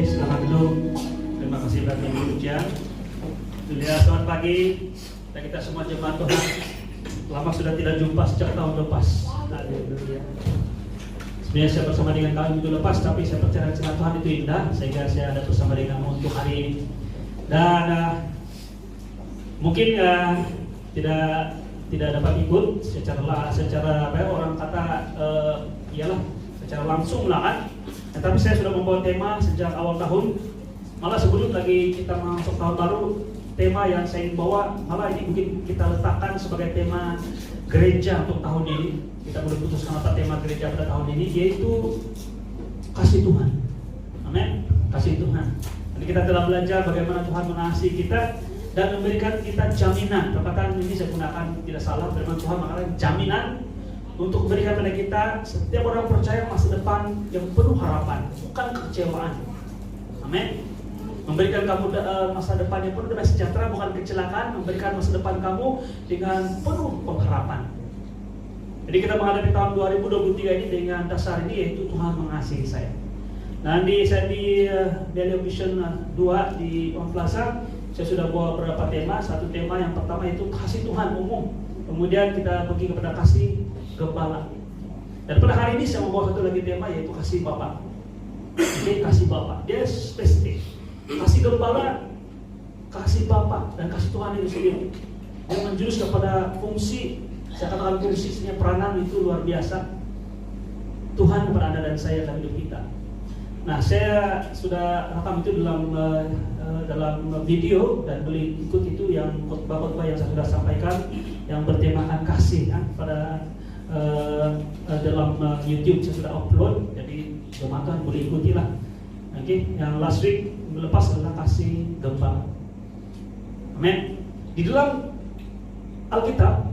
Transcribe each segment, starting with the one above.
Oke, selamat dulu. Terima kasih bagi pujian. Selamat pagi. Dan kita semua jemaat Tuhan. Lama sudah tidak jumpa sejak tahun lepas. Haleluya. Sebenarnya saya bersama dengan kalian minggu lepas, tapi saya percaya dengan Tuhan itu indah, sehingga saya ada bersama denganmu untuk hari ini. Dan mungkin tidak dapat ikut secara apa ya, orang kata ialah secara langsung lah kan. Tetapi saya sudah membawa tema sejak awal tahun. Malah sebelum lagi kita masuk tahun baru, tema yang saya ingin bawa malah ini mungkin kita letakkan sebagai tema gereja untuk tahun ini. Kita belum putuskan apa tema gereja pada tahun ini, yaitu kasih Tuhan. Amin. Kasih Tuhan. Jadi kita telah belajar bagaimana Tuhan mengasihi kita dan memberikan kita jaminan. Perkataan ini saya gunakan tidak salah, firman Tuhan mengatakan jaminan untuk memberikan pada kita setiap orang percaya masa depan yang penuh harapan, bukan kekecewaan. Amin. Memberikan kamu masa depan yang penuh dengan sejahtera, bukan kecelakaan. Memberikan masa depan kamu dengan penuh pengharapan. Jadi kita menghadapi tahun 2023 ini dengan dasar ini, yaitu Tuhan mengasihi saya. Nah, saya di Daily Vision 2 di One Plaza, saya sudah bawa beberapa tema. Satu tema yang pertama itu kasih Tuhan umum. Kemudian kita pergi kepada kasih gembala. Dan pada hari ini saya membawa satu lagi tema, yaitu kasih Bapa. Jadi kasih Bapa, dia spesifik. Kasih gembala, kasih Bapa, dan kasih Tuhan itu sendiri. Yang menjurus kepada fungsi, saya katakan fungsinya peranan itu luar biasa. Tuhan kepada Anda dan saya dalam hidup kita. Nah, saya sudah rekam itu dalam video dan boleh ikut itu yang khotbah-khotbah yang saya sudah sampaikan yang bertemakan kasih kan, pada dalam YouTube saya sudah upload. Jadi jemaat Tuhan boleh ikutilah. Oke, yang last week melepas tentang kasih gembala. Amin. Di dalam Alkitab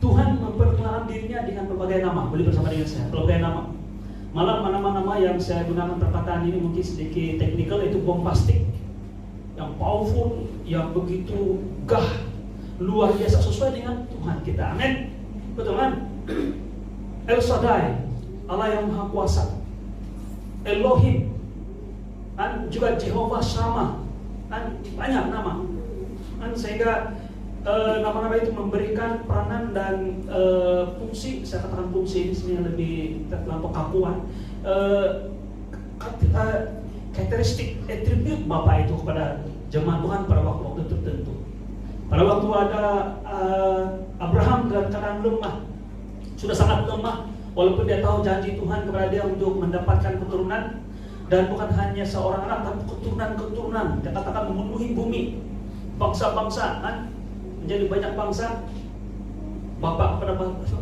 Tuhan memperkenalkan dirinya dengan berbagai nama. Boleh bersama dengan saya, berbagai nama. Malah nama-nama yang saya gunakan perkataan ini mungkin sedikit teknikal, itu bombastik, yang powerful, yang begitu gah, luar biasa sesuai dengan Tuhan kita. Amin. Betul kan? El Shaddai, Allah yang Maha Kuasa. Elohim, kan juga Jehovah Shammah, kan banyak nama. Kan sehingga nama-nama itu memberikan peranan dan fungsi. Saya katakan fungsi ini sebenarnya lebih terlampau kakuan. Karakteristik, atribut Bapa itu kepada jemaat Tuhan pada waktu-waktu tertentu. Pada waktu ada Abraham dalam keadaan lemah, sudah sangat lemah, walaupun dia tahu janji Tuhan kepada dia untuk mendapatkan keturunan, dan bukan hanya seorang anak, tapi keturunan-keturunan. Dia katakan memenuhi bumi, bangsa-bangsa, kan? Menjadi banyak bangsa, Bapak kepada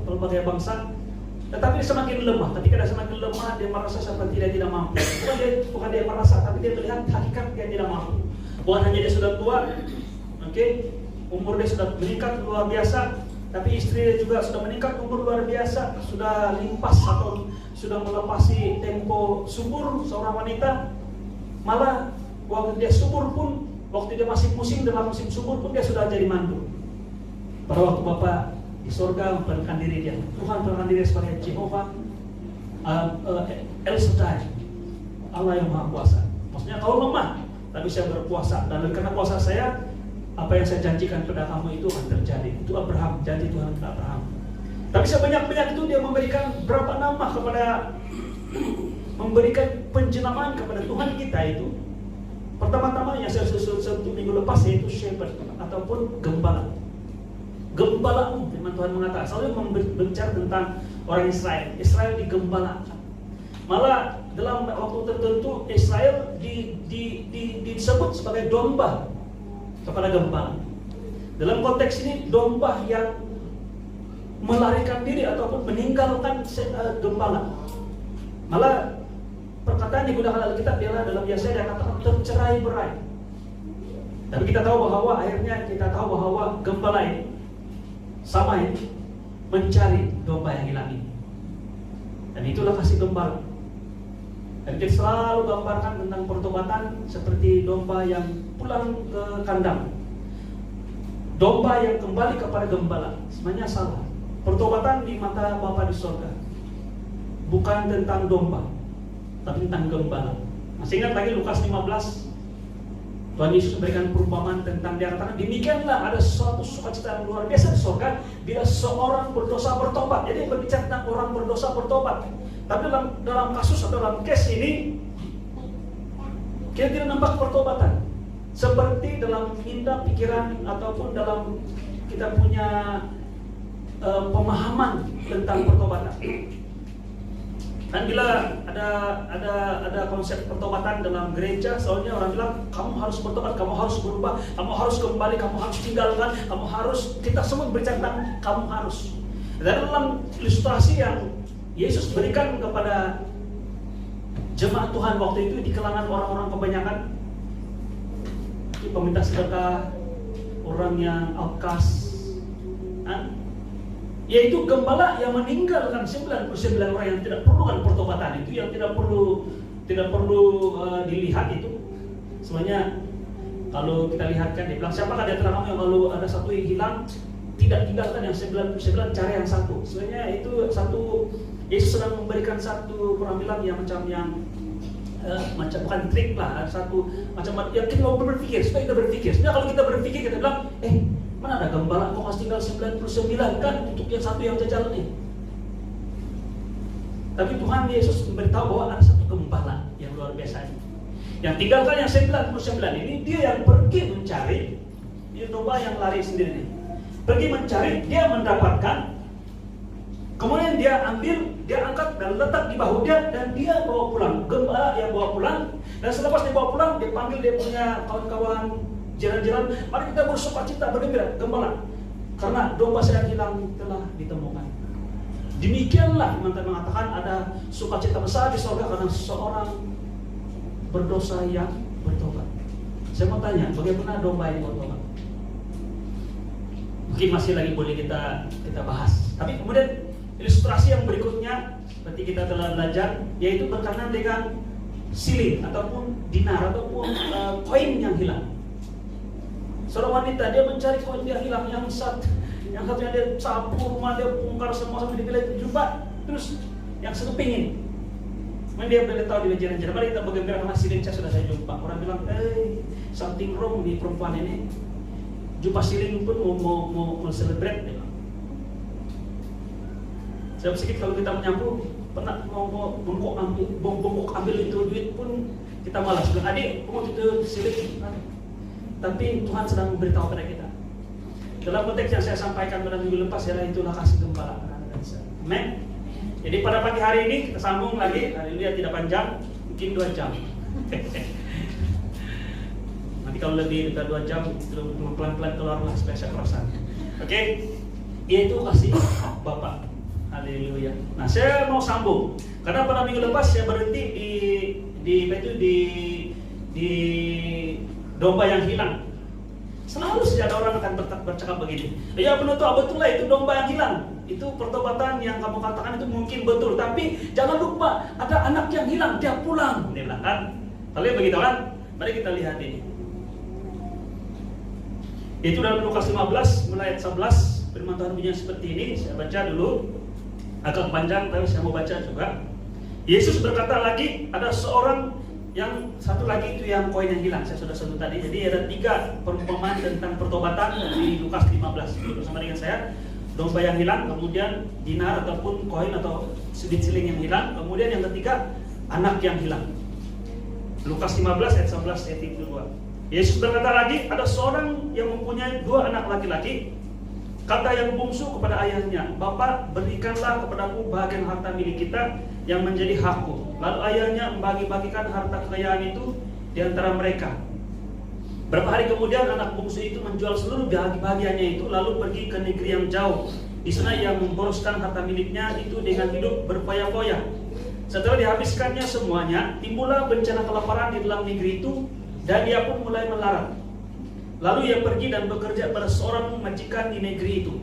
berbagai bangsa. Tetapi dia semakin lemah. Ketika dia semakin lemah, dia merasa seperti dia tidak mampu. Bukan dia merasa, tapi dia melihat hakikat dia tidak mampu. Bukan hanya dia sudah tua, umur dia sudah meningkat luar biasa, tapi istri dia juga sudah meningkat umur luar biasa, sudah limpas atau sudah melepasi tempo subur seorang wanita. Malah waktu dia subur pun, waktu dia masih pusing dalam musim subur pun dia sudah jadi mandu. Pada waktu Bapa di sorga memperkenalkan diri dia, Tuhan memperkenalkan diri sebagai Jehovah El Shaddai, Allah yang Maha Kuasa. Maksudnya kau lemah, tapi saya berkuasa, dan karena kuasa saya, apa yang saya janjikan pada kamu itu akan terjadi. Itu Abraham, janji Tuhan kepada Abraham. Tapi sebanyak-banyak itu dia memberikan berapa nama kepada, memberikan penjenamaan kepada Tuhan kita itu. Pertama-tama yang saya sentuh minggu lepas, yaitu shepherd ataupun gembala. Gembalamu, firman Tuhan mengatakan, selalu berbicara tentang orang Israel. Israel digembalakan. Malah dalam waktu tertentu Israel disebut sebagai domba kepada gembala. Dalam konteks ini domba yang melarikan diri ataupun meninggalkan gembala. Malah perkataan digunakan Alkitab adalah dalam Yesaya dia katakan tercerai-berai. Tapi kita tahu bahwa akhirnya gembala ini sama ini mencari domba yang hilang ini. Dan itulah kasih gembala. Dan kita selalu gambarkan tentang pertobatan seperti domba yang pulang ke kandang, domba yang kembali kepada gembala. Sebenarnya salah. Pertobatan di mata Bapa di sorga bukan tentang domba, tapi tentang gembala. Masih ingat lagi Lukas 15? Tuhan Yesus memberikan perumpamaan tentang dia katakan, demikianlah ada suatu sukacita yang luar biasa di surga bila seorang berdosa bertobat. Jadi berbicara tentang orang berdosa bertobat. Tapi dalam kasus atau dalam case ini kita tidak nampak pertobatan. Seperti dalam indah pikiran ataupun dalam kita punya pemahaman tentang pertobatan. Dan bila ada konsep pertobatan dalam gereja, soalnya orang bilang kamu harus bertobat, kamu harus berubah, kamu harus kembali, kamu harus tinggalkan, kamu harus, kita semua berbicara tentang kamu harus. Dan dalam ilustrasi yang Yesus berikan kepada jemaat Tuhan waktu itu di kalangan orang-orang kebanyakan, itu peminta sedekah, orang yang outcast, yaitu gembala yang meninggalkan 99 orang yang tidak perlukan pertobatan itu, yang tidak perlu dilihat itu. Sebenarnya kalau kita lihatkan, dia bilang siapakah di antara kamu yang kalau ada satu yang hilang, tidak tinggalkan yang 99, cari yang satu. Sebenarnya itu satu, Yesus sedang memberikan satu perambilan yang macam bukan trik lah, ada satu macam yang kita mau berpikir, supaya kita berpikir. Sebenarnya kalau kita berpikir, kita bilang, mana ada gembala kok harus tinggal 99 kan untuk yang satu yang jalan nih. Tapi Tuhan Yesus memberitahu bahwa ada satu gembala yang luar biasa ini, yang tinggalkan yang 99 ini, dia yang pergi mencari. Dia domba yang lari sendiri nih, pergi mencari, dia mendapatkan, kemudian dia ambil, dia angkat dan letak di bahu dia, dan dia bawa pulang. Gembala yang bawa pulang, dan selepas dia bawa pulang, dia panggil dia punya kawan-kawan jiran-jiran, mari kita bersukacita, bergembira, gembala, karena domba saya hilang telah ditemukan. Demikianlah teman-teman mengatakan ada sukacita besar di surga karena seorang berdosa yang bertobat. Saya mau tanya, bagaimana domba ini bertobat? Mungkin masih lagi boleh kita bahas. Tapi kemudian ilustrasi yang berikutnya seperti kita telah belajar, yaitu berkaitan dengan silin ataupun dinar ataupun koin yang hilang. Seorang wanita, dia mencari koin dia hilang, yang satunya dia sapu rumah, dia bongkar semua sampai dipilih jumpa, terus yang satu pingin. Kemudian dia beritahu di jalan-jalan, mari kita bergembira karena silin sudah saya jumpa. Orang bilang, something wrong di perempuan ini. Jumpa silin pun mau celebrate. Saya bersikap kalau kita menyambung, pernah mau bongkok ambil itu duit pun kita malas. Adik, pungut itu silin. Tapi Tuhan sedang memberitahu kepada kita. Dalam konteks yang saya sampaikan pada minggu lepas, itulah kasih gembala. Amen. Jadi pada pagi hari ini kita sambung lagi. Haleluya, tidak panjang, mungkin 2 jam. Nanti kalau lebih dari 2 jam, pelan-pelan keluarlah supaya saya perasan. Oke, yaitu kasih Bapa. Haleluya. Nah, saya mau sambung karena pada minggu lepas saya berhenti di domba yang hilang. Selalu saja ada orang akan bercakap begini, ya betul lah itu domba yang hilang. Itu pertobatan yang kamu katakan itu mungkin betul, tapi jangan lupa ada anak yang hilang, dia pulang. Dia bilang kan, kalian begitu kan? Mari kita lihat ini. Itu dalam Lukas 15 mulai ayat 11, firman Tuhan bunyinya seperti ini. Saya baca dulu, agak panjang tapi saya mau baca juga. Yesus berkata lagi, ada seorang yang satu lagi itu yang koin yang hilang, saya sudah sebut tadi. Jadi ada 3 perumpamaan tentang pertobatan di Lukas 15. Bersama dengan saya, domba yang hilang, kemudian dinar ataupun koin atau sedikit siling yang hilang, kemudian yang ketiga anak yang hilang. Lukas 15 ayat 11 ayat 2. Yesus berkata lagi, ada seorang yang mempunyai 2 anak laki-laki. Kata yang bungsu kepada ayahnya, Bapak, berikanlah kepadaku bagian harta milik kita yang menjadi hakku. Lalu ayahnya membagi-bagikan harta kekayaan itu di antara mereka. Berapa hari kemudian anak bungsu itu menjual seluruh bagiannya itu, lalu pergi ke negeri yang jauh. Di sana ia memboroskan harta miliknya itu dengan hidup berfoya-foya. Setelah dihabiskannya semuanya, timbullah bencana kelaparan di dalam negeri itu, dan dia pun mulai melarat. Lalu ia pergi dan bekerja pada seorang majikan di negeri itu.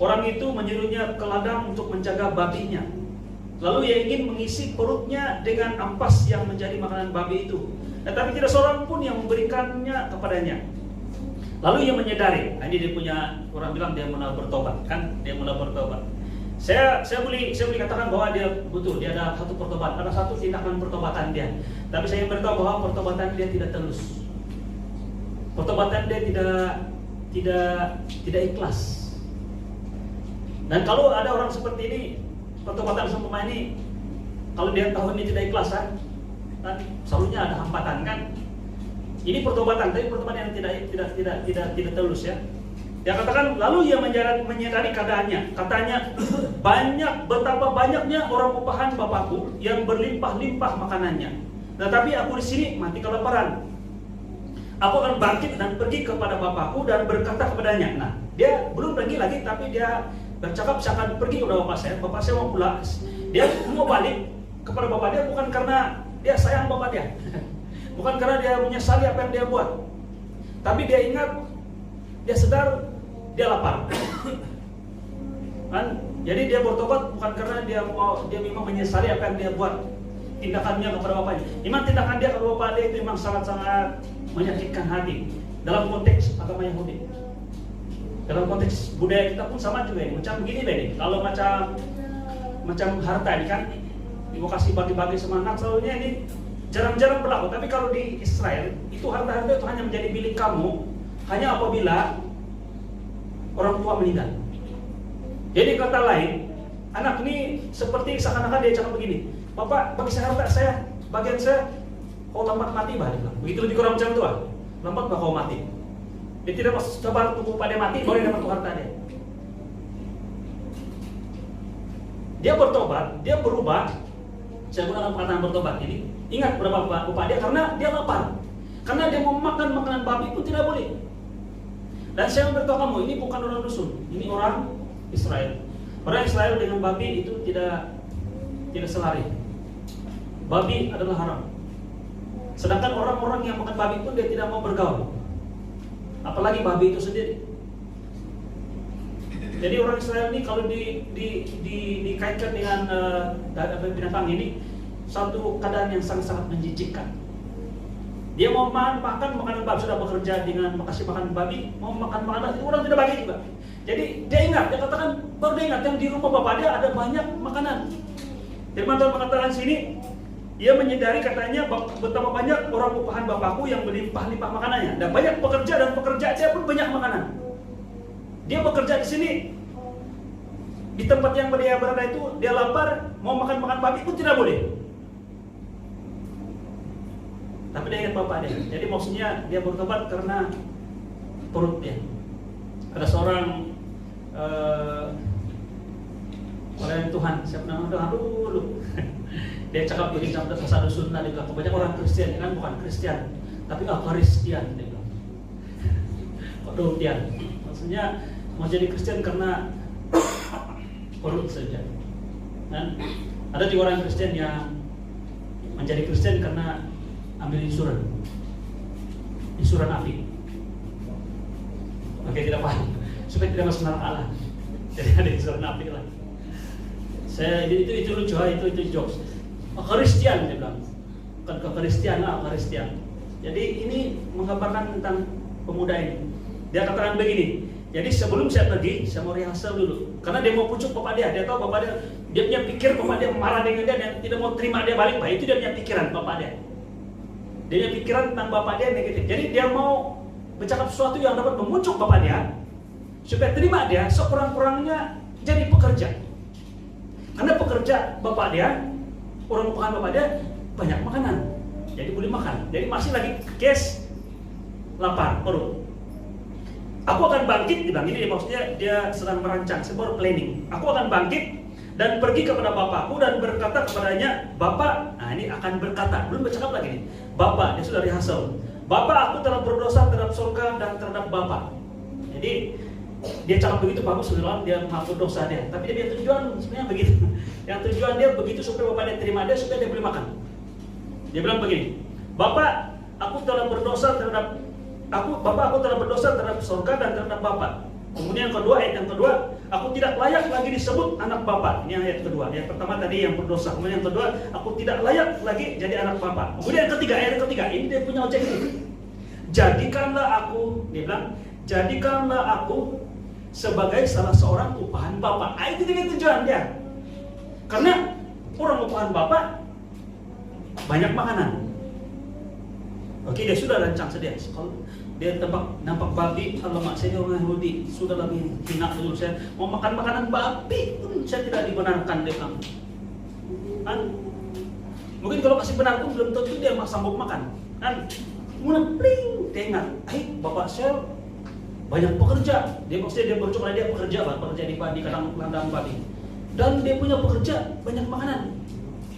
Orang itu menyuruhnya ke ladang untuk menjaga babinya. Lalu ia ingin mengisi perutnya dengan ampas yang menjadi makanan babi itu. Tetapi tidak seorang pun yang memberikannya kepadanya. Lalu ia menyadari, ini dia punya, orang bilang dia mulai bertobat, kan? Dia mulai bertobat. Saya boleh katakan bahwa dia betul, dia ada satu pertobatan, ada satu tindakan pertobatan dia. Tapi saya beritahu bahwa pertobatan dia tidak tulus. Pertobatan dia tidak ikhlas. Dan kalau ada orang seperti ini, pertobatan seumpama ini, kalau dia tahu ini tidak ikhlas kan selalunya ada hambatan kan. Ini pertobatan, tapi pertobatan yang tidak tulus ya. Dia katakan lalu ia menyadari keadaannya. Katanya betapa banyaknya orang upahan bapakku yang berlimpah-limpah makanannya. Tetapi aku di sini mati kelaparan. Aku akan bangkit dan pergi kepada bapakku dan berkata kepadanya. Nah, dia belum pergi lagi, tapi dia bercakap saya akan pergi kepada bapak saya. Bapak saya mau pulang. Dia mau balik kepada bapak dia bukan karena dia sayang bapak dia, bukan karena dia menyesali apa yang dia buat, tapi dia ingat, dia sadar dia lapar. Kan? Jadi dia bertobat bukan karena dia memang menyesali apa yang dia buat, tindakannya kepada bapaknya. Memang tindakan dia kepada bapak dia itu memang sangat-sangat menyakitkan hati. Dalam konteks agama Yahudi, dalam konteks budaya kita pun sama juga ini. Macam begini deh, kalau macam harta ini kan, mau kasih bagi-bagi sama anak, selalunya ini jarang-jarang berlaku. Tapi kalau di Israel itu harta-harta itu hanya menjadi milik kamu hanya apabila orang tua meninggal. Jadi kata lain, anak ini seperti seakan-akan dia cakap begini, bapak bagi saya harta saya, bagian saya, kau lambat mati bah. Begitu lebih kurang macam tua, lambat bah kau mati. Dia tidak mau sabar tunggu pada mati baru dia dapat harta dia. Dia bertobat, dia berubah. Saya gunakan perkataan bertobat ini. Ingat berapa bapak dia karena dia lapar. Karena dia mau makan makanan babi pun tidak boleh. Dan saya beritahu kamu, ini bukan orang dusun, ini orang Israel. Orang Israel dengan babi itu tidak selari. Babi adalah haram. Sedangkan orang-orang yang makan babi pun dia tidak mau bergaul. Apalagi babi itu sendiri. Jadi orang Israel ini kalau dikaitkan dengan binatang ini, satu keadaan yang sangat-sangat menjijikkan. Dia mau makan makanan babi, sudah bekerja dengan makasih makan babi, mau makan makanan orang tidak bagi juga. Jadi dia ingat, dia katakan baru dia ingat yang di rumah bapak dia ada banyak makanan. Firman Tuhan mengatakan sini, ia menyadari katanya betapa banyak orang upahan bapakku yang berlimpah-limpah makanannya. Dan banyak pekerja dan pekerja dia pun banyak makanan. Dia bekerja di sini, di tempat yang dia berada itu, dia lapar, mau makan babi pun tidak boleh. Tapi dia ingat bapak dia. Jadi maksudnya dia bertobat karena perut dia. Ada seorang oleh Tuhan, siapa namanya? Aduh. Dia cakap begini sampai satu sunnah dia bilang, banyak orang Kristen kan bukan Kristen, tapi Eucharistian dia bilang. Aduh dia. Maksudnya mau jadi Kristen karena perut saja. Dan ada juga orang Kristen yang menjadi Kristen karena ambil insuran api. Oke, tidak paham supaya tidak masuk neraka Allah. Jadi ada insuran api lah. Itu lucu, itu jokes. Eucharistian dia bilang, bukan Eucharistian lah, Eucharistian. Jadi ini menggambarkan tentang pemuda ini. Dia katakan begini. Jadi sebelum saya pergi, saya mau rehearsal dulu. Karena dia mau pucuk bapak dia. Dia tahu bapak dia punya pikir bapak dia marah dengan dia dan tidak mau terima dia balik. Itu dia punya pikiran bapak dia. Dia punya pikiran tentang bapak dia negatif. Jadi dia mau bercakap sesuatu yang dapat memucuk bapak dia supaya terima dia sekurang-kurangnya jadi pekerja. Karena pekerja bapak dia, orang upahan bapak dia banyak makanan. Jadi boleh makan. Jadi masih lagi case lapar perut. Aku akan bangkit, dibilang ini maksudnya dia sedang merancang, sebuah planning. Aku akan bangkit dan pergi kepada bapakku dan berkata kepadanya, Bapak, nah ini akan berkata, belum bercakap lagi nih. Bapak, dia sudah rehearsal. Bapak, aku telah berdosa terhadap surga dan terhadap Bapak. Jadi dia cakap begitu bagus, sebenarnya dia mengaku dosa dia. Tapi dia tujuan sebenarnya begitu. Yang tujuan dia begitu supaya bapak dia terima dia, supaya dia boleh makan. Dia bilang begini, Bapak, aku telah berdosa terhadap aku telah berdosa terhadap surga dan terhadap Bapak. Kemudian ayat yang kedua, aku tidak layak lagi disebut anak Bapak. Ini ayat kedua. Yang pertama tadi yang berdosa. Kemudian yang kedua, aku tidak layak lagi jadi anak Bapak. Kemudian yang ketiga, ayat ketiga, ini dia punya objektif. Jadikanlah aku, dia bilang, jadikanlah aku sebagai salah seorang upahan Bapa. Itu dengan tujuan dia. Karena orang upahan Bapa banyak makanan. Oke, dia sudah rancang sedia. Kalau dia nampak babi, alamak saya orang Yahudi, sudah lebih hina dulu saya mau makan makanan babi pun saya tidak dibenarkan dia bilang. Mungkin kalau kasih benar pun belum tentu dia sanggup makan. Kemudian pling, dia ingat, bapak saya banyak pekerja. Dia maksudnya dia bercuma dia pekerja di kandang babi. Dan dia punya pekerja banyak makanan.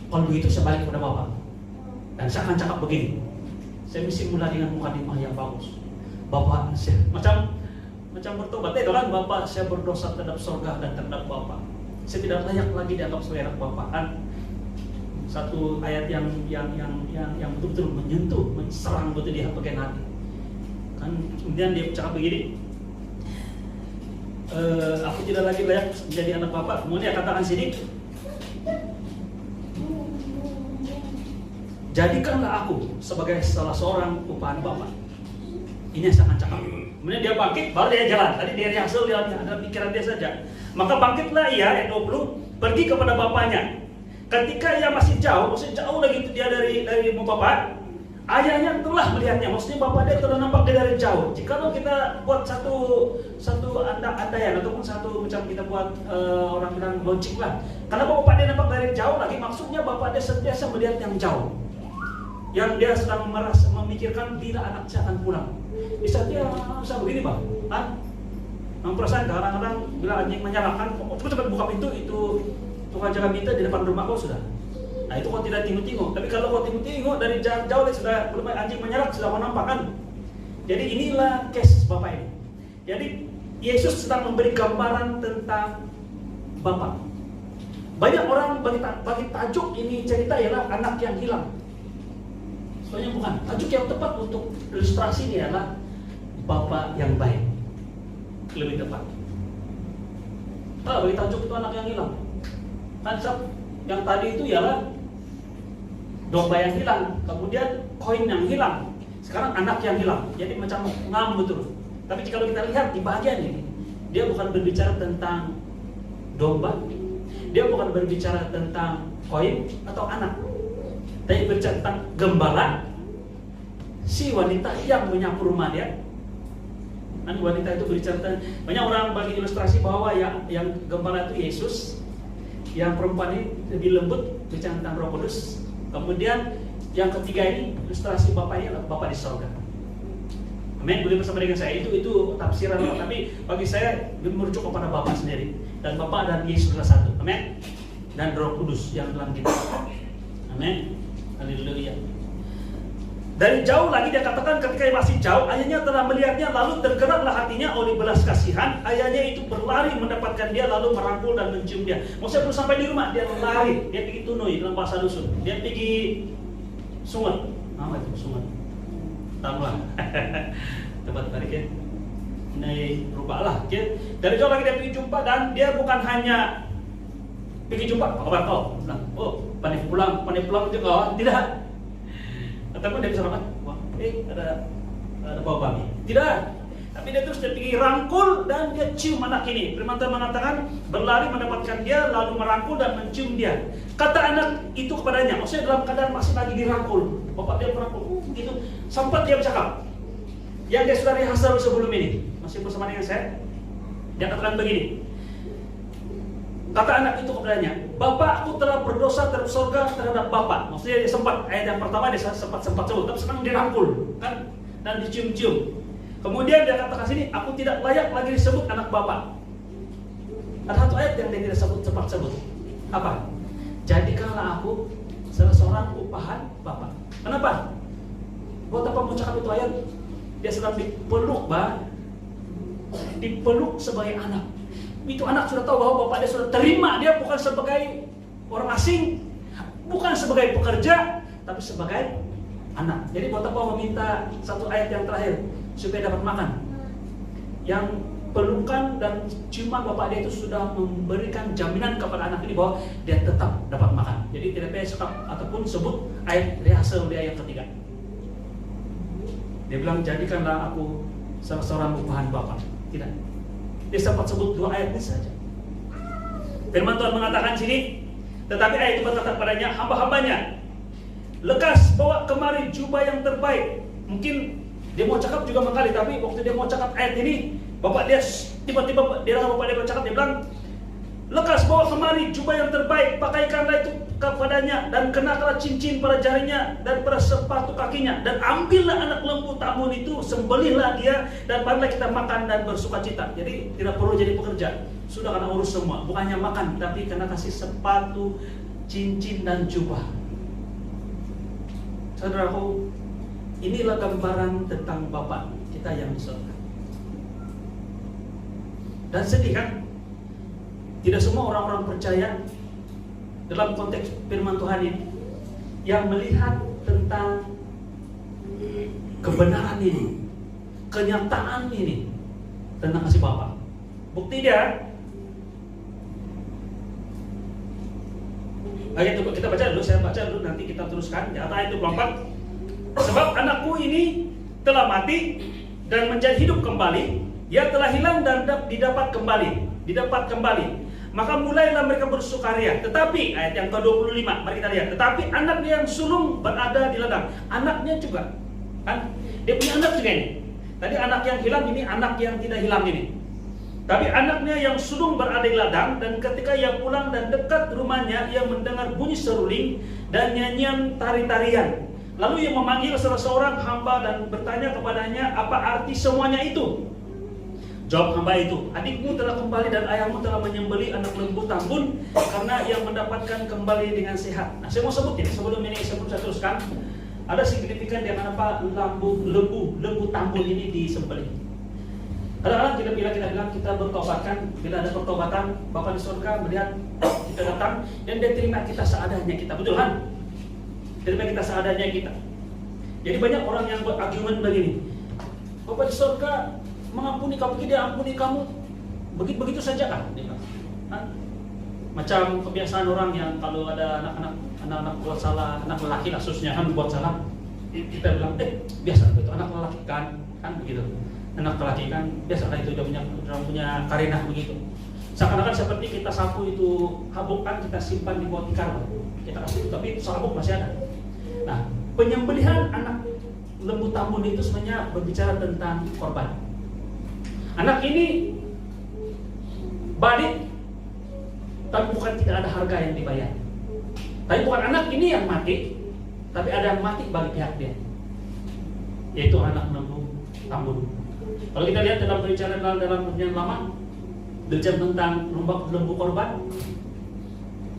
Kalau begitu saya balik kepada bapak. Dan saya akan cakap begini. Saya mesti mulai dengan mukadimah yang bagus. Bapak saya macam bertobat itu kan, bapak saya berdosa terhadap surga dan terhadap bapak. Saya tidak layak lagi dianggap sebagai anak bapak. Satu ayat yang betul-betul menyentuh, menserang betul di bagian hati. Kan kemudian dia cakap begini. Aku tidak lagi layak menjadi anak bapak. Kemudian dia katakan sini, jadikanlah aku sebagai salah seorang upahan Bapa. Ini yang sangat cakap. Kemudian dia bangkit, baru dia jalan. Tadi dia rehearsal, dia ada pikiran dia saja. Maka bangkitlah ia, ayat 20, pergi kepada bapaknya. Ketika ia masih jauh, maksudnya jauh lagi itu dia dari bapak, ayahnya telah melihatnya. Maksudnya bapak dia telah nampak dia dari jauh. Jikalau kita buat satu andaian ataupun satu macam kita buat orang bilang logik lah. Karena bapak dia nampak dari jauh lagi, maksudnya bapak dia sentiasa melihat yang jauh. Yang dia sedang memikirkan bila anak saya akan pulang. Di saat dia bisa begini bang, perasaan kadang-kadang bila anjing menyalakan, cepat buka pintu, itu tukang jaga pintu di depan rumah kau sudah. Nah itu kau tidak tengok-tengok. Tapi kalau kau tengok dari jauh sudah belum anjing menyalak sudah menampak kan. Jadi inilah case bapak ini. Jadi Yesus sedang memberi gambaran tentang Bapa. Banyak orang bagi tajuk ini cerita ialah anak yang hilang. Soalnya bukan. Tajuk yang tepat untuk ilustrasi ini adalah Bapa yang baik. Lebih tepat. Bagi tajuk itu anak yang hilang. Konsep yang tadi itu ialah domba yang hilang, kemudian koin yang hilang. Sekarang anak yang hilang. Jadi macam ngam betul. Tapi kalau kita lihat di bagian ini, dia bukan berbicara tentang domba, dia bukan berbicara tentang koin atau anak, tapi berbicara tentang gembala, si wanita yang menyapu rumah dia. Dan wanita itu berbicara tentang, banyak orang bagi ilustrasi bahwa yang gembala itu Yesus, yang perempuan ini lebih lembut, berbicara tentang Roh Kudus. Kemudian yang ketiga ini ilustrasi Bapa ini adalah Bapa di surga. Amin. Boleh bersama dengan saya, itu tafsiran, tapi bagi saya merujuk kepada Bapa sendiri, dan Bapa dan Yesus adalah satu. Amin. Dan Roh Kudus yang dalam kita. Amin. Haleluya. Dari jauh lagi dia katakan ketika dia masih jauh, ayahnya telah melihatnya, lalu tergeraklah hatinya oleh belas kasihan. Ayahnya itu berlari mendapatkan dia, lalu merangkul dan mencium dia. Maksudnya belum sampai di rumah, dia lari, dia pergi tunui dalam bahasa dusun. Dia pergi sungai. Apa itu sungai? Tamulah. Tempat tarik ya. Ini rubahlah. Ya. Dari jauh lagi dia pergi jumpa, dan dia bukan hanya pergi jumpa, apa kabar kau? Oh, pandai pulang itu kau? Tidak. Ataupun dia bisa makan, wah, ada bau babi. Tidak. Tapi dia terus dia pergi rangkul dan dia cium anak ini. Firman Tuhan mengatakan berlari mendapatkan dia, lalu merangkul dan mencium dia. Kata anak itu kepadanya, maksudnya dalam keadaan masih lagi dirangkul. Bapak dia merangkul, gitu. Sempat dia bercakap. Yang dia sudah rehearsal sebelum ini, masih bersama dengan saya. Dia katakan begini. Kata anak itu kepadanya, Bapak, aku telah berdosa terhadap surga terhadap Bapak. Maksudnya dia sempat, ayat yang pertama dia sempat sebut, tapi sekarang dirangkul kan, dan dicium-cium. Kemudian dia katakan sini, aku tidak layak lagi disebut anak Bapak. Ada satu ayat yang dia tidak sempat sebut. Apa? Jadikanlah aku salah seorang upahan Bapak. Kenapa? Buat apa mau cakap itu ayat? Dia sedang dipeluk, dipeluk sebagai anak. Itu anak sudah tahu bahwa bapak dia sudah terima dia bukan sebagai orang asing, bukan sebagai pekerja, tapi sebagai anak. Jadi buat apa meminta satu ayat yang terakhir supaya dapat makan? Yang pelukan dan ciuman bapak dia itu sudah memberikan jaminan kepada anak ini bahwa dia tetap dapat makan. Jadi tidak perlu sekap ataupun sebut ayat rehearsal dia yang ketiga. Dia bilang jadikanlah aku salah seorang upahan bapak. Tidak. Dia sempat sebut 2 ayat ini saja. Firman Tuhan mengatakan sini, tetapi ayat itu berkata padanya, hamba-hambanya, lekas bawa kemari jubah yang terbaik. Mungkin dia mau cakap juga mengkali, tapi waktu dia mau cakap ayat ini, bapak dia tiba-tiba dia bapak dia bercakap, dia bilang, lekas bawa kemari jubah yang terbaik, pakaikanlah itu kepadanya, dan kenakanlah cincin pada jarinya dan pada sepatu kakinya, dan ambillah anak lembu tambun itu, sembelihlah dia, dan marilah kita makan dan bersukacita. Jadi tidak perlu jadi pekerja, sudah kena urus semua, bukan hanya makan, tapi kena kasih sepatu, cincin dan jubah. Saudaraku, inilah gambaran tentang Bapa kita yang di surga. Dan sedih kan? Tidak semua orang-orang percaya dalam konteks firman Tuhan ini yang melihat tentang kebenaran ini, kenyataan ini tentang kasih Bapa. Bukti dia, ayat itu kita baca dulu, saya baca dulu, nanti kita teruskan. Ayat 24. Sebab anakku ini telah mati dan menjadi hidup kembali, ia telah hilang dan didapat kembali. Maka mulailah mereka bersukaria. Tetapi ayat yang ke-25, mari kita lihat. Tetapi anaknya yang sulung berada di ladang. Anaknya juga, kan? Dia punya anak juga ini. Tadi anak yang hilang, ini anak yang tidak hilang ini. Tapi anaknya yang sulung berada di ladang, dan ketika ia pulang dan dekat rumahnya, ia mendengar bunyi seruling dan nyanyian tari-tarian. Lalu ia memanggil salah seorang hamba dan bertanya kepadanya, apa arti semuanya itu? Jawab hamba itu, adikmu telah kembali dan ayahmu telah menyembelih anak lembu tambun karena ia mendapatkan kembali dengan sehat. Nah, saya mau sebut ya, sebelum saya teruskan, ada signifikan di mana lembu tambun ini disembelih. Kadang-kadang bila kita bilang kita bertobatkan, bila ada pertobatan, Bapa di surga melihat kita datang dan dia terima kita seadanya kita, betul kan? Terima kita seadanya kita. Jadi banyak orang yang berargumen begini, Bapa di surga mengampuni kamu, dia ampuni kamu begitu saja kan? Macam kebiasaan orang yang kalau ada anak-anak buat salah, anak lelaki khususnya kan buat salah, kita bilang biasa itu anak lelaki kan begitu. Anak lelaki kan biasa itu dia punya karenah begitu. Seakan-akan seperti kita sapu itu habuk kan kita simpan di bawah tikar, kita kasih, tapi sabuk masih ada. Nah, penyembelihan anak lembu tambun itu sebenarnya berbicara tentang korban. Anak ini balik, tapi bukan tidak ada harga yang dibayar. Tapi bukan anak ini yang mati, tapi ada yang mati bagi pihak dia, yaitu anak lembu tambun. Kalau kita lihat dalam perbicaraan dalam Perjanjian Lama, berbicara tentang lembu korban,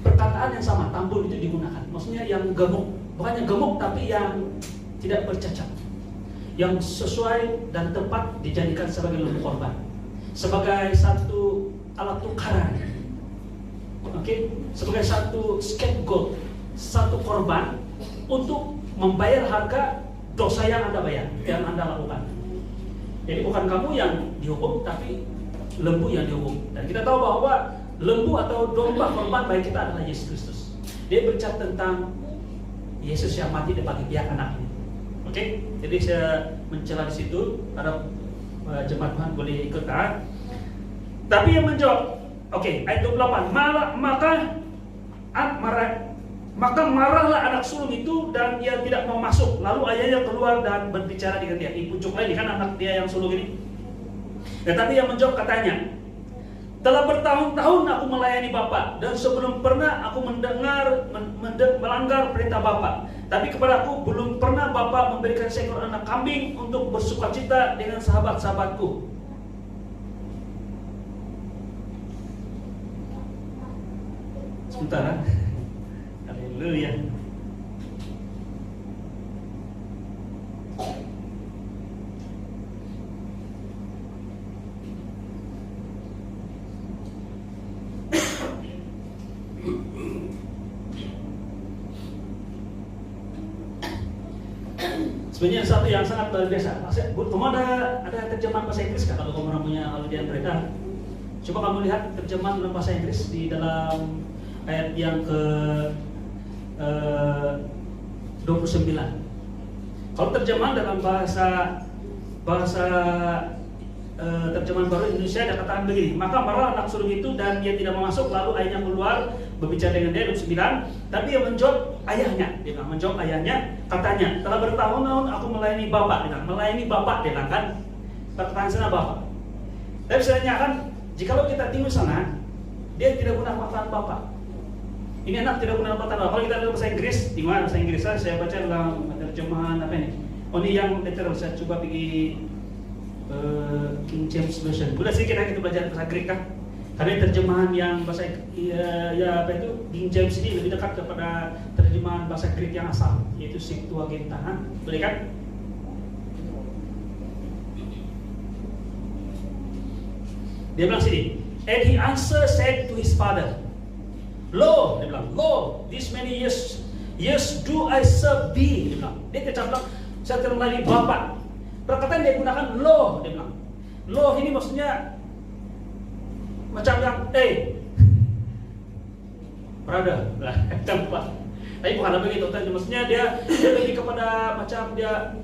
perkataan yang sama, tambun itu digunakan. Maksudnya yang gemuk, bukannya gemuk tapi yang tidak bercacat, yang sesuai dan tepat dijadikan sebagai lembu korban, sebagai satu alat tukaran, sebagai satu scapegoat, satu korban untuk membayar harga dosa yang Anda bayar, yang Anda lakukan. Jadi bukan kamu yang dihukum, tapi lembu yang dihukum. Dan kita tahu bahwa lembu atau domba korban bagi kita adalah Yesus Kristus. Dia berbicara tentang Yesus yang mati bagi pihak anak ini. Oke, jadi saya mencela di situ, harap jemaat Tuhan boleh ikut taat. Tapi yang menjawab, ayat 28, maka marahlah anak sulung itu dan ia tidak mau masuk. Lalu ayahnya keluar dan berbicara dengan dia. Pucuk lagi kan anak dia yang sulung ini. Tetapi yang menjawab katanya, telah bertahun-tahun aku melayani Bapa dan sebelum pernah aku melanggar perintah Bapa. Tapi kepadaku belum pernah Bapa memberikan seekor anak kambing untuk bersukacita dengan sahabat-sahabatku. Sebentar. Haleluya. Sebenarnya satu yang sangat luar biasa. Kamu ada terjemahan bahasa Inggris kan? Kalau kamu punya audiens beredar, coba kamu lihat terjemahan dalam bahasa Inggris di dalam ayat yang ke 29. Kalau terjemahan dalam bahasa terjemahan baru Indonesia ada katakan begini, maka marah anak sulung itu dan dia tidak mau masuk, lalu ayahnya keluar berbicara dengan dia. 29, tapi dia menjawab ayahnya, dia bilang, menjawab ayahnya, katanya, telah bertahun-tahun aku melayani bapak, dia bilang, melayani bapak, dia bilang kan, perkataan sana bapak. Tapi sebenarnya kan, jikalau kita tinggal sana, dia tidak guna perkataan bapak. Ini anak tidak guna perkataan bapak. Kalau kita lihat bahasa Inggris, di mana bahasa Inggris saya baca dalam terjemahan apa ini? Oh ini yang literal, saya coba pergi King James Version. Boleh sih kita belajar bahasa Greek kan? Karena terjemahan yang bahasa ya apa itu King James ini lebih dekat kepada terjemahan bahasa Greek yang asal, yaitu Septuaginta. Boleh kan? Dia bilang sini, and he answered said to his father, Lo, dia bilang, Lo, this many years do I serve thee. Dia bilang, dia tidak bilang saya telah melayani bapak. Perkataan dia gunakan lo, dia bilang. Lo ini maksudnya macam yang, brother, tempat. Tapi bukan begitu, maksudnya dia lebih kepada macam dia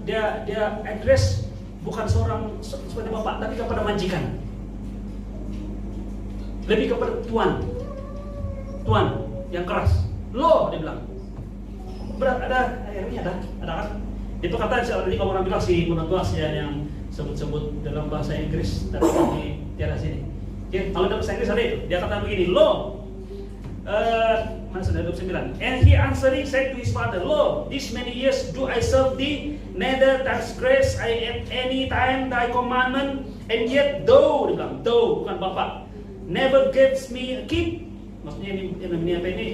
address bukan seorang seperti bapak, tapi kepada majikan. Lebih kepada tuan yang keras. Lo, dia bilang. Berat ada airnya ada kan? Itu kata tadi kalau orang bilang si monotuas ya yang sebut-sebut dalam bahasa Inggris tapi di tiada sini. Oke, kalau dalam bahasa Inggris ada itu. Dia kata begini, lo mana sudah 29. And he answering said to his father, Lo, this many years do I serve thee, neither transgress I at any time thy commandment, and yet thou, dia bilang, thou bukan bapak, never gives me a kid. Maksudnya ini apa ini?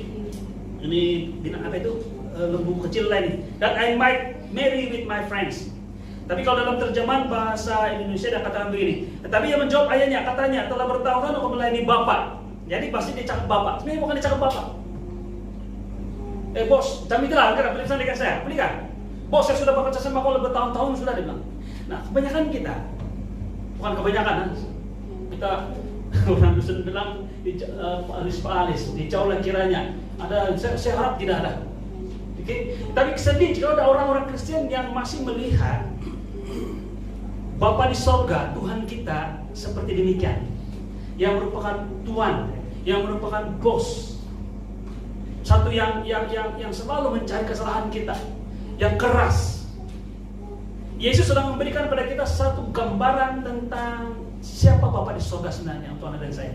Ini binatang apa itu? Lembu kecil lain. That I might marry with my friends. Tapi kalau dalam terjemahan bahasa Indonesia dia katakan begini. Tapi dia menjawab ayahnya, katanya telah bertahun-tahun aku melayani bapak. Jadi pasti dia cakap bapak. Sebenarnya bukan dia cakap bapak. Bos, kami telah kan beli dengan saya. Beli kan? Bos, saya sudah bekerja sama kau bertahun-tahun sudah, dia bilang. Nah, kebanyakan kita, bukan kebanyakan, kita orang dusun bilang alis dijauhlah kiranya. Ada, saya harap tidak ada. Okay? Tapi sedih kalau ada orang-orang Kristen yang masih melihat Bapa di sorga, Tuhan kita seperti demikian, yang merupakan Tuhan, yang merupakan bos, satu yang selalu mencari kesalahan kita, yang keras. Yesus sedang memberikan pada kita satu gambaran tentang siapa Bapa di sorga sebenarnya untuk Anda dan saya.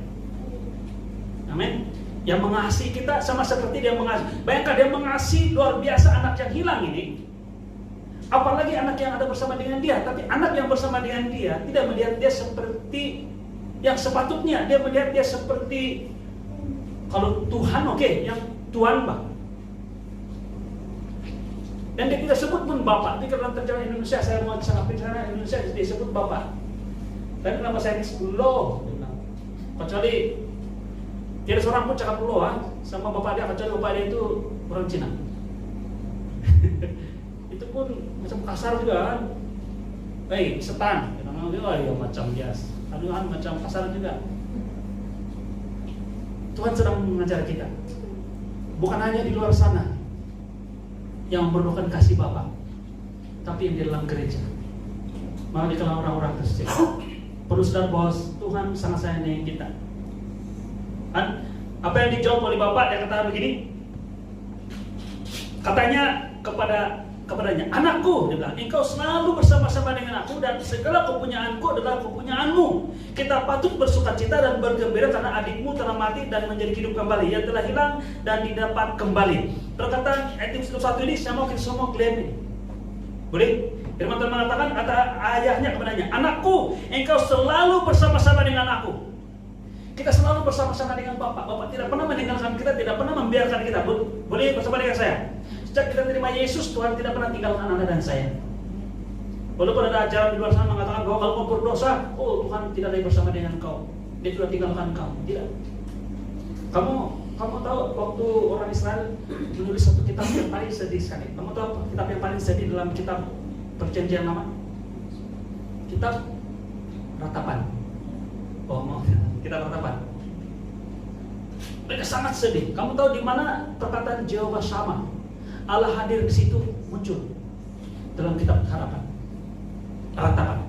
Amin. Yang mengasihi kita sama seperti dia mengasihi. Bayangkan dia mengasihi luar biasa anak yang hilang ini. Apalagi anak yang ada bersama dengan dia. Tapi anak yang bersama dengan dia tidak melihat dia seperti yang sepatutnya. Dia melihat dia seperti kalau Tuhan yang Tuhan Bang. Dan dia tidak sebut pun Bapak. Tapi dalam terjemahan Indonesia, saya mau sangat terjemahan Indonesia dia sebut Bapak. Dan nama saya Lo. Kecuali tidak seorang pun cakap lo sama bapak dia, kecuali bapak dia itu orang Cina. Itu pun macam kasar juga kan. Setan. Ya macam biasa. Aduhan macam kasar juga. Tuhan sedang mengajar kita. Bukan hanya di luar sana yang memerlukan kasih Bapa, tapi yang di dalam gereja. Maka di kalangan orang-orang Kristen perlu sadar bahwa Tuhan sangat sayang kita. Apa yang dijawab oleh Bapak, dia kata begini, katanya kepadanya, anakku, dia bilang, engkau selalu bersama-sama dengan aku dan segala kepunyaanku adalah kepunyaanmu. Kita patut bersukacita dan bergembira karena adikmu telah mati dan menjadi hidup kembali. Ia telah hilang dan didapat kembali. Perkataan ayat 1 ini saya mau kita semua klaim ini. Boleh? Firman Tuhan mengatakan, kata ayahnya kepadanya, anakku, engkau selalu bersama-sama dengan aku. Kita selalu bersama-sama dengan Bapak. Bapak tidak pernah meninggalkan kita, tidak pernah membiarkan kita. Boleh bersama dengan saya. Sejak kita terima Yesus, Tuhan tidak pernah tinggalkan Anda dan saya. Walaupun ada ajaran di luar sana mengatakan bahwa kalau kau berdosa, Tuhan tidak lagi bersama dengan kau. Dia sudah tinggalkan kau. Tidak. Kamu tahu waktu orang Israel menulis satu kitab yang paling sedih sekali. Kamu tahu kitab yang paling sedih dalam kitab Perjanjian Lama? Kitab Ratapan. Kitab Ratapan. Mereka sangat sedih. Kamu tahu di mana perkataan Jehovah Sama, Allah hadir di situ muncul dalam kitab Ratapan.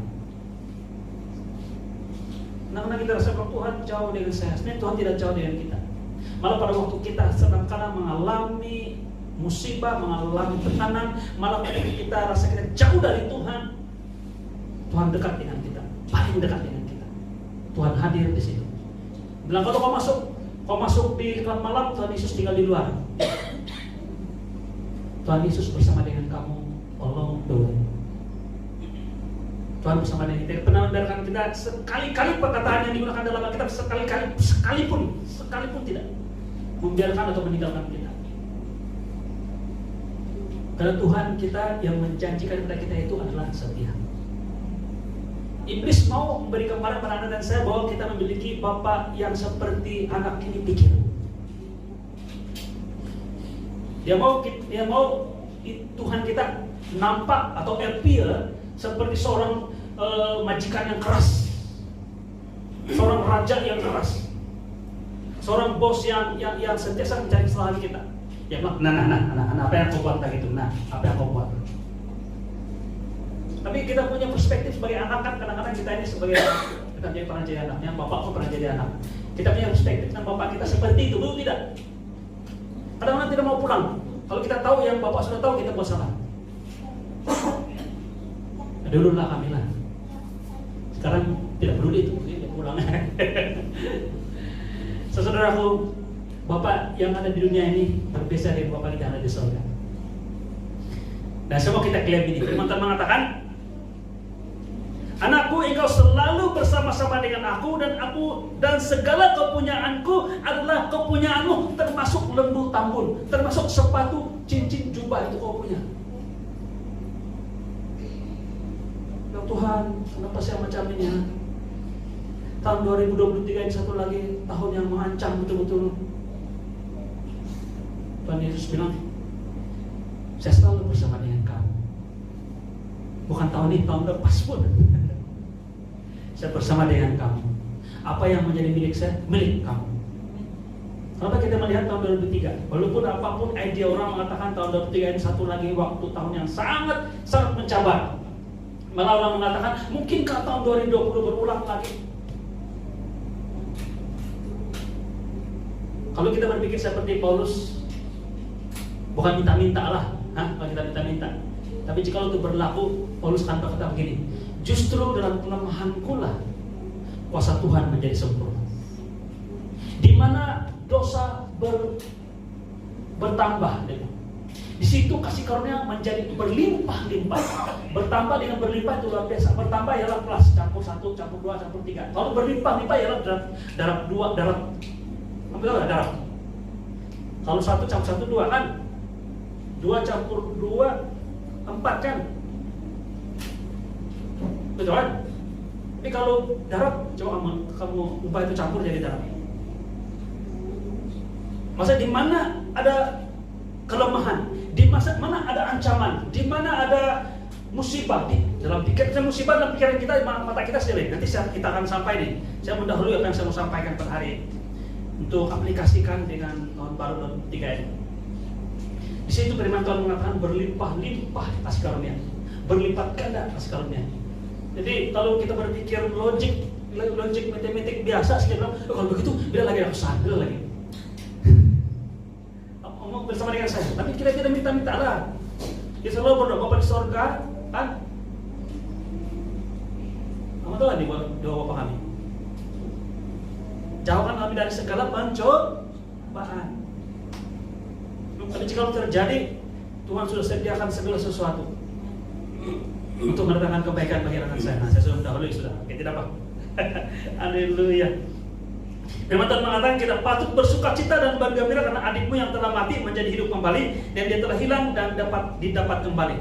Tuhan jauh dengan saya. Sebenarnya Tuhan tidak jauh dengan kita. Malah pada waktu kita sedang-kadang mengalami musibah, mengalami tekanan, malah ketika kita rasa kita jauh dari Tuhan, Tuhan dekat dengan kita, paling dekat dengan kita. Tuhan hadir di situ. Bilang kalau kau masuk di kelam malam, Tuhan Yesus tinggal di luar. Tuhan Yesus bersama dengan kamu along the way. Tuhan bersama dengan kita. Pernah mendengarkan kita sekali-kali perkataan yang digunakan dalam Alkitab, sekalipun tidak membiarkan atau meninggalkan kita. Karena Tuhan kita yang menjanjikan kepada kita itu adalah setia. Iblis mau memberi gambaran pada Anda dan saya bahwa kita memiliki Bapa yang seperti anak ini pikir. Dia mau Tuhan kita nampak atau appear seperti seorang majikan yang keras, seorang raja yang keras, seorang bos yang sentiasa mencari kesalahan kita. Ya bilang, nah, apa yang kau buat tadi itu? Nah, apa yang kau buat? Tapi kita punya perspektif sebagai anak kan, kadang-kadang kita ini sebagai kita pernah jadi anaknya, bapak pun pernah jadi anak. Kita punya perspektif tentang bapak kita seperti itu, betul tidak? Kadang-kadang tidak mau pulang. Kalau kita tahu yang bapak sudah tahu, kita buat salah. Dulu lah kami lah. Sekarang tidak peduli itu, dia pulang. Saudaraku, Bapak yang ada di dunia ini berbeda dari Bapak kita yang ada di surga. Dan semua kita klaim ini. Firman Tuhan mengatakan, anakku, engkau selalu bersama-sama dengan aku dan segala kepunyaanku adalah kepunyaanmu, termasuk lembu tambun, termasuk sepatu, cincin, jubah itu kau punya. Ya Tuhan, kenapa saya macam ini ya? Tahun 2023 ini satu lagi tahun yang mengancam betul-betul. Tuhan Yesus bilang, saya selalu bersama dengan kamu. Bukan tahun ini, tahun lepas pun. Saya bersama dengan kamu. Apa yang menjadi milik saya, milik kamu. Kenapa kita melihat tahun 2003? Walaupun apapun ide orang mengatakan tahun 2003 ini satu lagi waktu tahun yang sangat mencabar. Malah orang mengatakan, mungkinkah tahun 2020 berulang lagi? Kalau kita berpikir seperti Paulus, bukan minta-minta lah, kalau kita minta-minta. Tapi jika itu berlaku, Paulus akan berkata begini, justru dalam kelemahanku lah kuasa Tuhan menjadi sempurna. Di mana dosa bertambah, di situ kasih karunia menjadi berlimpah-limpah. Bertambah dengan berlimpah itu luar biasa. Bertambah ialah plus, campur 1, campur 2, campur 3. Kalau berlimpah-limpah ialah darab 2, darab. Kalau 1 campur 1, 2 kan? 2 campur 2, 4 kan? Betul kan? Tapi kalau darab, coba kamu ubah itu campur jadi darab. Masa di mana ada kelemahan, di masa mana ada ancaman, di mana ada musibah, dalam pikiran saya musibah dalam pikiran kita, mata kita sendiri. Nanti kita akan sampai nih. Saya mendahului apa yang saya mau sampaikan pada hari ini untuk aplikasikan dengan tahun baru 2003 ini. Di situ firman Tuhan mengatakan berlimpah-limpah kasih karunia, berlipat ganda kasih karunia. Jadi kalau kita berpikir logik matematik biasa, saya bilang, kalau begitu bila lagi aku sadar lagi. Ngomong bersama dengan saya, tapi kita tidak minta-minta lah. Kita selalu berdoa Bapa di surga, kan? Kamu tahu nih doa Bapa kami. Jauhkan kami dari segala pencobaan. Tapi jika terjadi, Tuhan sudah sediakan segala sesuatu untuk mendatangkan kebaikan bagi anak saya. Nah, saya sudah mendahului sudah. Oke, tidak apa. Haleluya. Firman Tuhan mengatakan kita patut bersukacita dan bergembira karena adikmu yang telah mati menjadi hidup kembali dan dia telah hilang dan didapat kembali.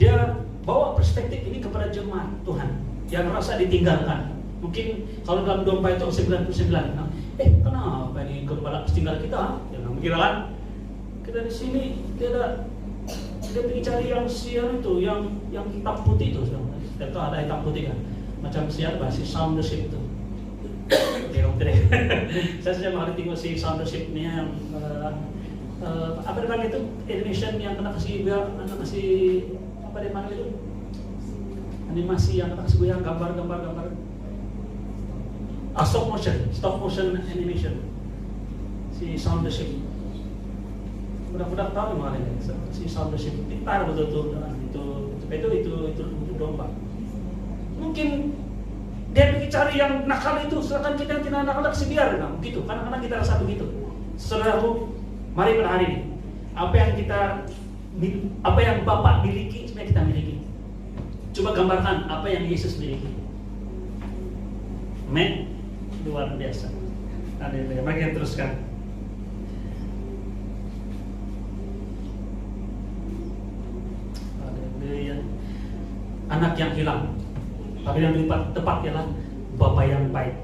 Dia bawa perspektif ini kepada jemaat Tuhan yang merasa ditinggalkan. Mungkin kalau dalam domba itu 99, kenapa ini gembala tinggal kita? Jangan mengira kan? Kita di sini tidak pergi cari yang siar itu, yang hitam putih itu. Kita ada hitam putih kan? Macam siar bahasa soundership itu. Saya sudah mengerti si soundership-nya yang apa namanya itu animation yang kena kasih apa namanya itu animasi yang kena kasih goyang gambar stop motion animation. Si Sound the Ship. Budak-budak tahu yang mana ini? Si Sound the Ship pintar betul-betul itu domba. Mungkin dia pergi cari yang nakal itu, sedangkan kita yang tidak nakal kasih biar, nah, begitu. Kadang-kadang kita rasa begitu. Saudaraku, mari pada hari ini, apa yang Bapak miliki, sebenarnya kita miliki. Coba gambarkan apa yang Yesus miliki. Amen. Luar biasa. Haleluya. Mari kita teruskan. Haleluya. Anak yang hilang. Tapi yang lebih tepat ialah Bapa yang baik.